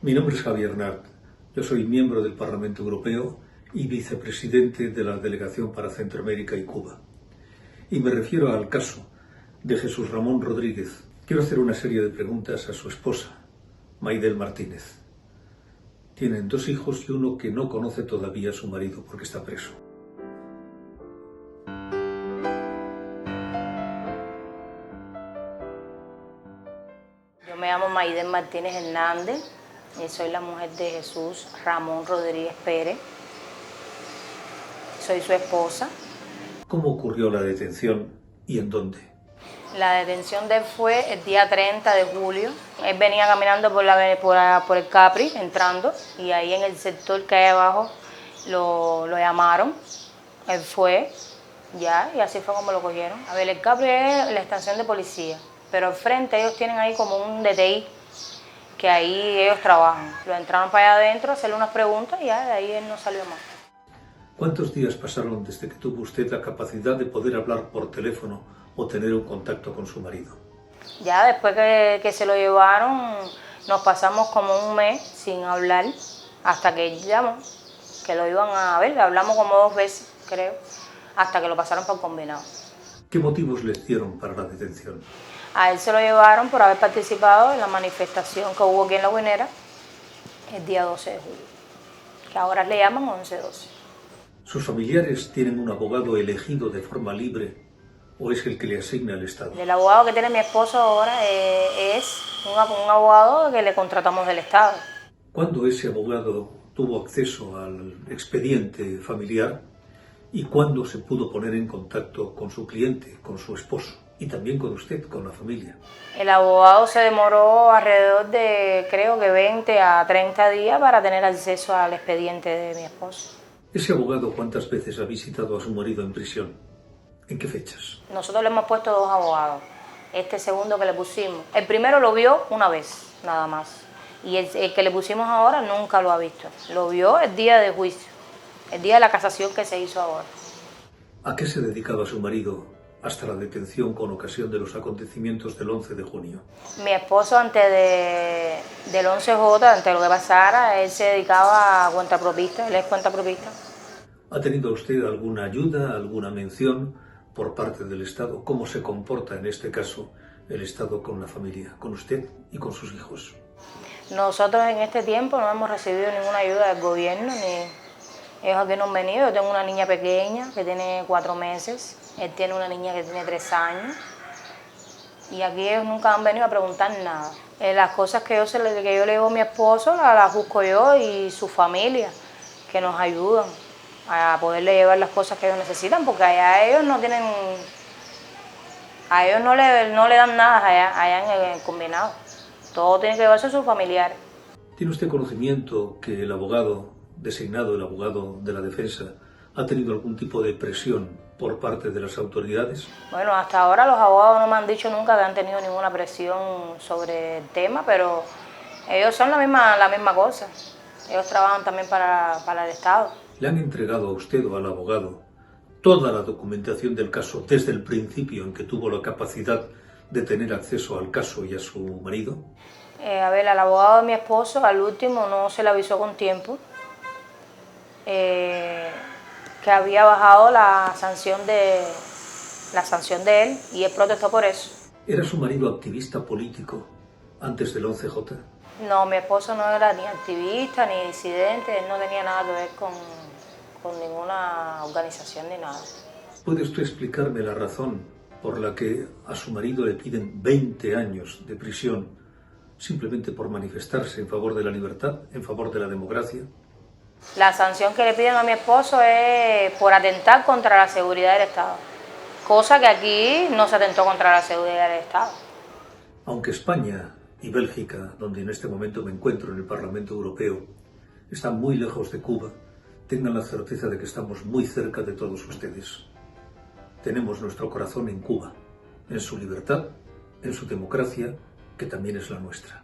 Mi nombre es Javier Nart. Yo soy miembro del Parlamento Europeo y vicepresidente de la Delegación para Centroamérica y Cuba. Y me refiero al caso de Jesús Ramón Rodríguez. Quiero hacer una serie de preguntas a su esposa, Maidel Martínez. Tienen 2 hijos y uno que no conoce todavía a su marido porque está preso. Yo me llamo Maidel Martínez Hernández y soy la mujer de Jesús Ramón Rodríguez Pérez. Soy su esposa. ¿Cómo ocurrió la detención y en dónde? La detención de él fue el día 30 de julio. Él venía caminando por el Capri, entrando, y ahí en el sector que hay abajo lo llamaron. Él fue, y así fue como lo cogieron. A ver, el Capri es la estación de policía, pero al frente ellos tienen ahí como un DTI, que ahí ellos trabajan. Lo entraron para allá adentro a hacerle unas preguntas y ya de ahí él no salió más. ¿Cuántos días pasaron desde que tuvo usted la capacidad de poder hablar por teléfono o tener un contacto con su marido? Ya después que se lo llevaron, nos pasamos como un mes sin hablar, hasta que llamó, que lo iban a ver, hablamos como 2 veces, creo, hasta que lo pasaron por combinado. ¿Qué motivos les dieron para la detención? A él se lo llevaron por haber participado en la manifestación que hubo aquí en La Guinera el día 12 de julio, que ahora le llaman 11-12. ¿Sus familiares tienen un abogado elegido de forma libre o es el que le asigna el Estado? El abogado que tiene mi esposo ahora es un abogado que le contratamos del Estado. ¿Cuándo ese abogado tuvo acceso al expediente familiar y cuándo se pudo poner en contacto con su cliente, con su esposo y también con usted, con la familia? El abogado se demoró alrededor de, creo que 20 a 30 días para tener acceso al expediente de mi esposo. ¿Ese abogado cuántas veces ha visitado a su marido en prisión? ¿En qué fechas? Nosotros le hemos puesto 2 abogados. Este segundo que le pusimos, el primero lo vio una vez, nada más. Y el que le pusimos ahora nunca lo ha visto. Lo vio el día de juicio, el día de la casación que se hizo ahora. ¿A qué se dedicaba su marido hasta la detención con ocasión de los acontecimientos del 11 de junio? Mi esposo antes del 11J, antes de lo que pasara, él se dedicaba a cuentapropista, él es cuentapropista. ¿Ha tenido usted alguna ayuda, alguna mención por parte del Estado? ¿Cómo se comporta en este caso el Estado con la familia, con usted y con sus hijos? Nosotros en este tiempo no hemos recibido ninguna ayuda del gobierno, ni ellos aquí no han venido. Yo tengo una niña pequeña que tiene 4 meses, él tiene una niña que tiene 3 años y aquí ellos nunca han venido a preguntar nada. Las cosas que yo le llevo a mi esposo las busco yo y su familia, que nos ayudan a poderle llevar las cosas que ellos necesitan, porque allá ellos no tienen, a ellos no le dan nada allá en el combinado. Todo tiene que llevarse a sus familiares. ¿Tiene usted conocimiento que el abogado designado, el abogado de la defensa, ha tenido algún tipo de presión por parte de las autoridades? Bueno, hasta ahora los abogados no me han dicho nunca que han tenido ninguna presión sobre el tema, pero ellos son la misma cosa. Ellos trabajan también para el Estado. ¿Le han entregado a usted o al abogado toda la documentación del caso desde el principio en que tuvo la capacidad de tener acceso al caso y a su marido? A ver, al abogado de mi esposo, al último, no se le avisó con tiempo que había bajado la sanción de él y él protestó por eso. ¿Era su marido activista político antes del 11J? No, mi esposo no era ni activista ni disidente, él no tenía nada que ver con ninguna organización ni nada. ¿Puede usted explicarme la razón por la que a su marido le piden 20 años de prisión simplemente por manifestarse en favor de la libertad, en favor de la democracia? La sanción que le piden a mi esposo es por atentar contra la seguridad del Estado, cosa que aquí no se atentó contra la seguridad del Estado. Aunque España y Bélgica, donde en este momento me encuentro en el Parlamento Europeo, están muy lejos de Cuba, tengan la certeza de que estamos muy cerca de todos ustedes. Tenemos nuestro corazón en Cuba, en su libertad, en su democracia, que también es la nuestra.